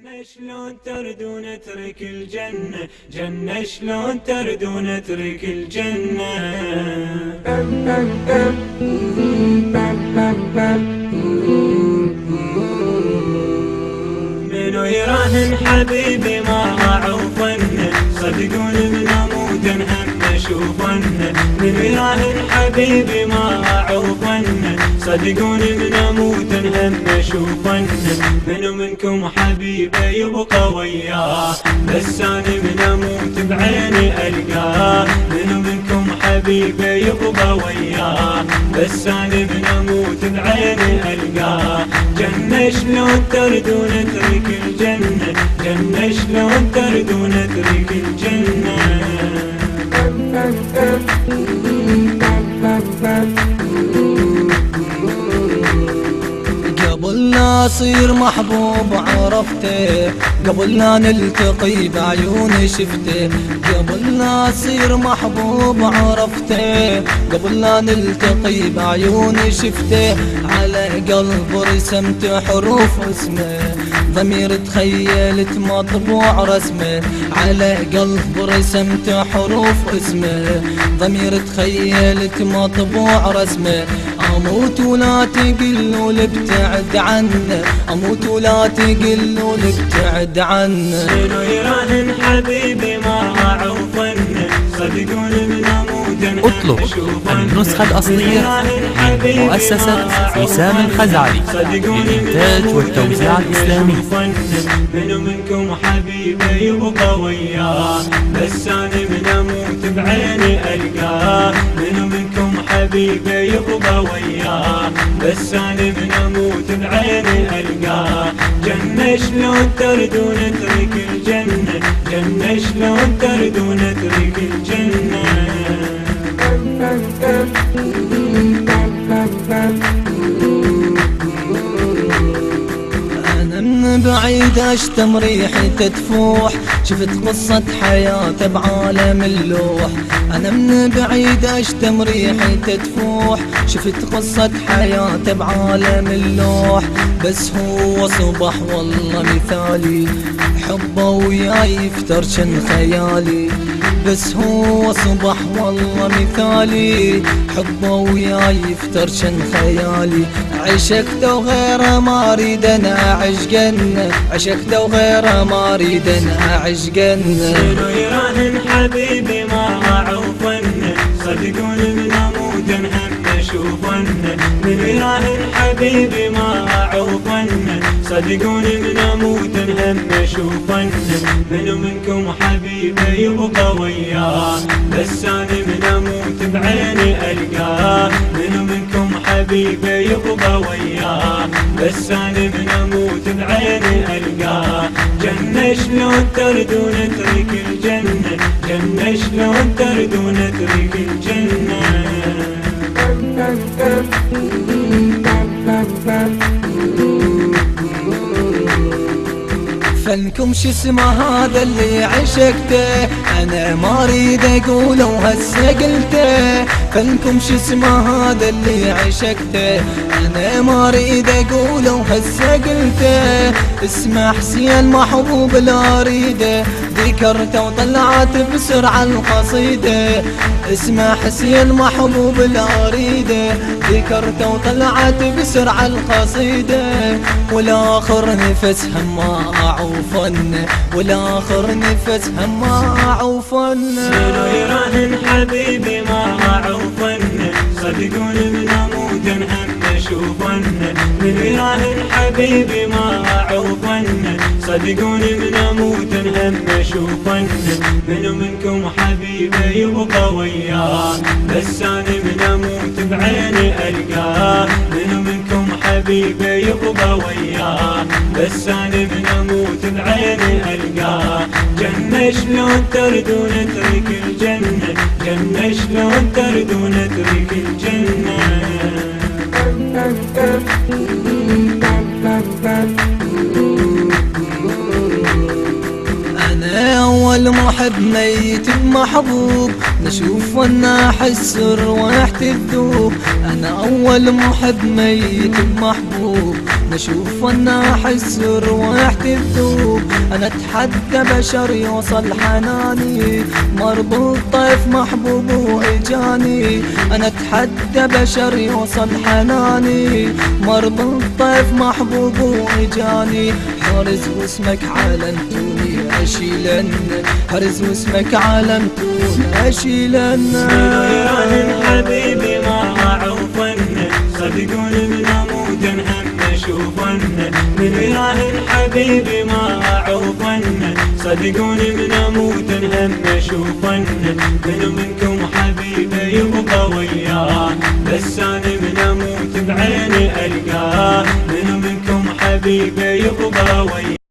جنة شلون ترد ونترك الجنة، جنة شلون ترد ونترك الجنة. منو يراهن حبيبي ما عوفنه، صدقون من اموت هم اشوفنه. منو يراهن حبيبي ما عوفنه، صدقون من اموت هم اشوفنه. منو منكم حبيبه يبقى وياه، بس انا من اموت بعيني القاه. منو منكم حبيبه يبقى وياه، بس انا من اموت بعيني القاه. جنة شلون ترد ونترك الجنة، جنة شلون ترد ونترك الجنة. قبل لا اصير محبوب عرفته، قبل لا نلتقي بعيوني شفته. قبل لا اصير محبوب عرفته، قبل لا نلتقي بعيوني شفته. على قلب رسمت حروف اسمه، ضمير تخيلت مطبوع رسمه. على قلب رسمت حروف اسمه، ضمير تخيلت مطبوع رسمه. اموت ولا تقلوا لابتعد عنه، اموت ولا تقلوا لابتعد عنه. منو يراهن حبيبي ما عوفنه، صدقون من اموت اطلب النسخة الأصلية من مؤسسة وسام الخزعلي للإنتاج والتوزيع الإسلامي. منو منكم حبيبه يبقى وياه، بس انا من اموت بعيني القاه. منو منكم حبيبه يبقى وياه، بس انا من اموت بعيني القاه. جنة شلون ترد ونترك الجنة، جنة شلون ترد ونترك الجنة. أنا من بعيد أشتم ريحته تفوح، شفت قصة حياته بعالم اللوح. أنا من بعيد أشتم ريحته تفوح، شفت قصة حياته بعالم اللوح. بس هو صبح والله مثالي، حبه وياي يفترشن خيالي. بس هو صبح والله مثالي، حبه وياي يفترشن خيالي. عشقته وغيره ما اريد انا اعيش جنة، عشقته وغيره ما اريد انا اعيش جنة. منو يراهن حبيبي ما عوفنه، صدقون من اموت هم اشوفنه. منو يراهن حبيبي ما عوفنه، صدقون من اموت هم اشوفنه. منو منكم حبيبه يبقى وياه، بس انا من اموت بعيني القاه. منو منكم حبيبه يبقى وياه، بس انا من اموت بعيني القاه. جنة شلون ترد ونترك الجنة، جنة شلون ترد ونترك الجنة. فنكم شو اسمه هذا اللي عشقته، انا ما اريد اقوله وهسه قلته. فنكم شو اسمه هذا اللي عشقته، انا ما اريد اقوله وهسه قلته. اسمه حسين محبوب لا اريده، ذكرته وطلعت بسرعة القصيدة. اسمه حسين محبوب لا اريده، ذكرته وطلعت بسرعة القصيدة. والاخر نفس هم ما عوفنه، والاخر نفس هم ما عوفنه. منو يراهن حبيبي ما عوفنه، صدقون من اموت هم اشوفنه. منو يراهن حبيبي ما عوفنه، صدقون من اموت هم اشوفنه. منو منكم حبيبه يبقى وياه، بس انا من اموت بعيني القاه. منو منكم حبيبه يبقى وياه، بس انا من اموت بعيني القاه. جنة شلون ترد ونترك الجنة، جنة شلون ترد ونترك الجنة. أنا أول محب ميت بمحبوب، نشوف وانا أحس رواحة الذوب. أنا أول محب ميت بمحبوب، نشوف وانا أحس رواحة الذوب. محبوب. أنا أتحدى بشر يوصل حناني، مربوط طيف محبوب وإجاني. أنا أتحدى بشر يوصل حناني، مربوط طيف محبوب وإجاني. حرز واسمك علمتوني أشيلن، حرز واسمك علمتوني أشيلن. منو يراهن حبيبي ما أعوفن، صدقون بنموت هم نشوفن. منو يراهن حبيبي ما أعوفن، صدقون بنموت هم نشوفن. منو منكم حبيبي يبقى وياه، بس أنا بنموت بعيني ألقاه. منو منكم حبيبي يبقى وياه.